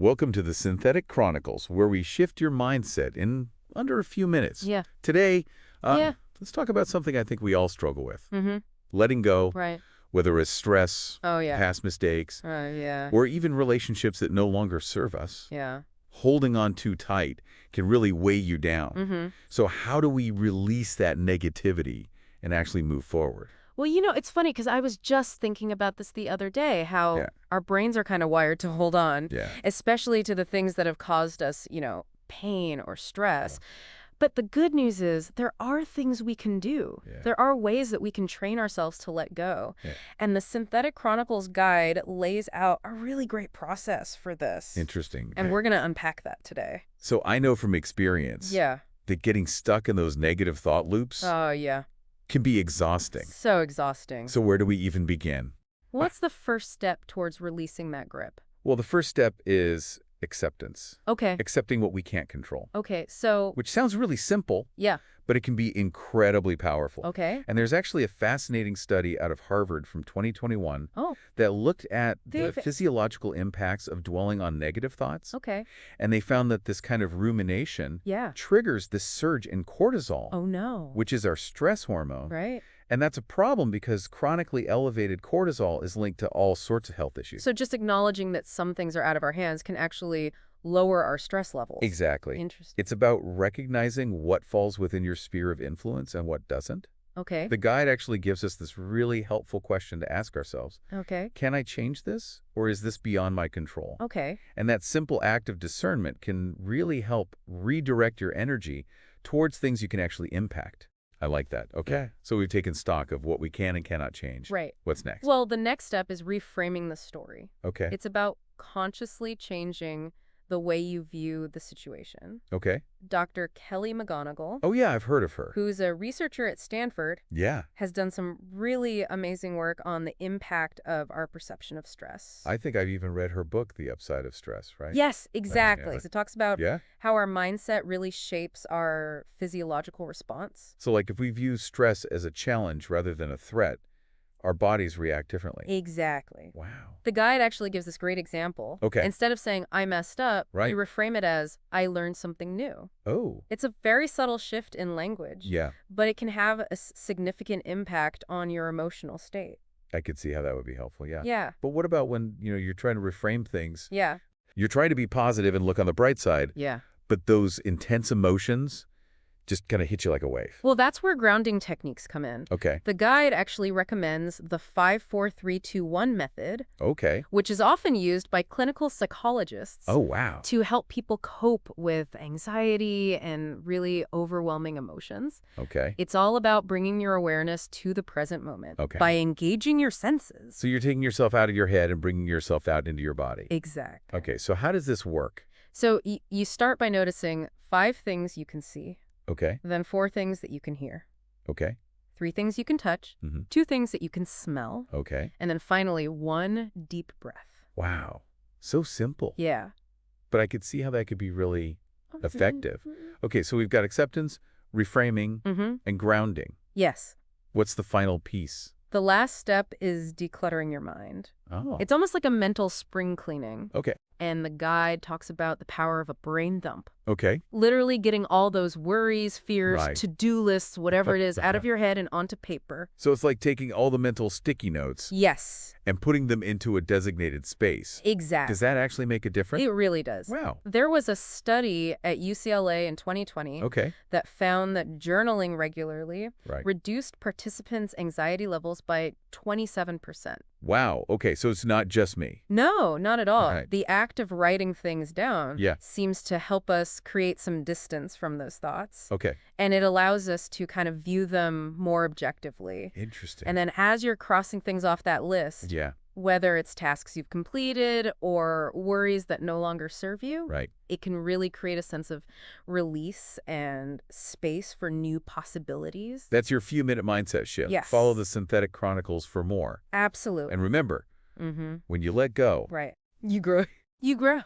Welcome to the Synthetic Chronicles, where we shift your mindset in under a few minutes. Yeah. Today, Yeah. let's talk about something I think we all struggle with. Mm-hmm. Letting go, Right. whether it's stress, Oh, yeah. past mistakes, Yeah. or even relationships that no longer serve us. Yeah. Holding on too tight can really weigh you down. Mm-hmm. So how do we release that negativity and actually move forward? Well, it's funny because I was just thinking about this the other day, how Yeah. our brains are kind of wired to hold on, Yeah. especially to the things that have caused us, pain or stress. But the good news is there are things we can do. Yeah. There are ways that we can train ourselves to let go. Yeah. And the Synthetic Chronicles guide lays out a really great process for this. Interesting. And we're going to unpack that today. So I know from experience Yeah. that getting stuck in those negative thought loops Oh, yeah. can be exhausting. So exhausting. So where do we even begin? What's the first step towards releasing that grip? Well, the first step is acceptance. Okay. Accepting what we can't control, Okay. So, which sounds really simple, yeah. but it can be incredibly powerful. Okay. And there's actually a fascinating study out of Harvard from 2021 Oh, that looked at the They've- physiological impacts of dwelling on negative thoughts. okay. And they found that this kind of rumination Yeah. triggers this surge in cortisol, Oh, no. which is our stress hormone. Right. And that's a problem because chronically elevated cortisol is linked to all sorts of health issues. So just acknowledging that some things are out of our hands can actually lower our stress levels. Exactly. Interesting. It's about recognizing what falls within your sphere of influence and what doesn't. Okay. The guide actually gives us this really helpful question to ask ourselves. Okay. Can I change this, or is this beyond my control? Okay. And that simple act of discernment can really help redirect your energy towards things you can actually impact. I like that. Okay. So we've taken stock of what we can and cannot change. Right. What's next? Well, the next step is reframing the story. Okay. It's about consciously changing the way you view the situation. Okay. Dr. Kelly McGonigal, Oh, yeah, I've heard of her. who's a researcher at Stanford, Yeah. has done some really amazing work on the impact of our perception of stress. I think I've even read her book, The Upside of Stress, right? Yes, exactly. yeah. So it talks about Yeah? how our mindset really shapes our physiological response. So, like, if we view stress as a challenge rather than a threat, our bodies react differently. Exactly. Wow. The guide actually gives this great example. Okay. Instead of saying, I messed up, Right. you reframe it as, I learned something new. Oh. It's a very subtle shift in language, Yeah. but it can have a significant impact on your emotional state. I could see how that would be helpful, yeah. Yeah. But what about when, you're trying to reframe things? Yeah. You're trying to be positive and look on the bright side, Yeah. but those intense emotions just kind of hit you like a wave. Well, that's where grounding techniques come in. Okay. The guide actually recommends the 5-4-3-2-1 method, Okay. which is often used by clinical psychologists Oh, wow. to help people cope with anxiety and really overwhelming emotions. Okay. It's all about bringing your awareness to the present moment Okay. by engaging your senses. So you're taking yourself out of your head and bringing yourself out into your body. Exactly. Okay, so how does this work? So you start by noticing 5 things you can see, Okay. then 4 things that you can hear, Okay. 3 things you can touch, Mm-hmm. 2 things that you can smell, Okay. and then finally 1 deep breath. Wow. So simple. Yeah. But I could see how that could be really effective. Okay, so we've got acceptance, reframing, Mm-hmm. and grounding. Yes. What's the final piece? The last step is decluttering your mind. Oh. It's almost like a mental spring cleaning. Okay. And the guide talks about the power of a brain dump. Okay. Literally getting all those worries, fears, Right. to-do lists, whatever it is, out of your head and onto paper. So it's like taking all the mental sticky notes Yes, and putting them into a designated space. exactly. Does that actually make a difference? It really does. Wow. There was a study at UCLA in 2020 Okay. that found that journaling regularly Right. reduced participants' anxiety levels by 27%. Wow. Okay, so it's not just me. No, not at all. Right. The act of writing things down Yeah. seems to help us create some distance from those thoughts. Okay. And it allows us to kind of view them more objectively. Interesting. And then as you're crossing things off that list, Yeah. whether it's tasks you've completed or worries that no longer serve you, Right. it can really create a sense of release and space for new possibilities. That's your few-minute mindset shift. Yes. Follow the Synthetic Chronicles for more. Absolutely. And remember, Mm-hmm. when you let go, Right. You grow. You grow.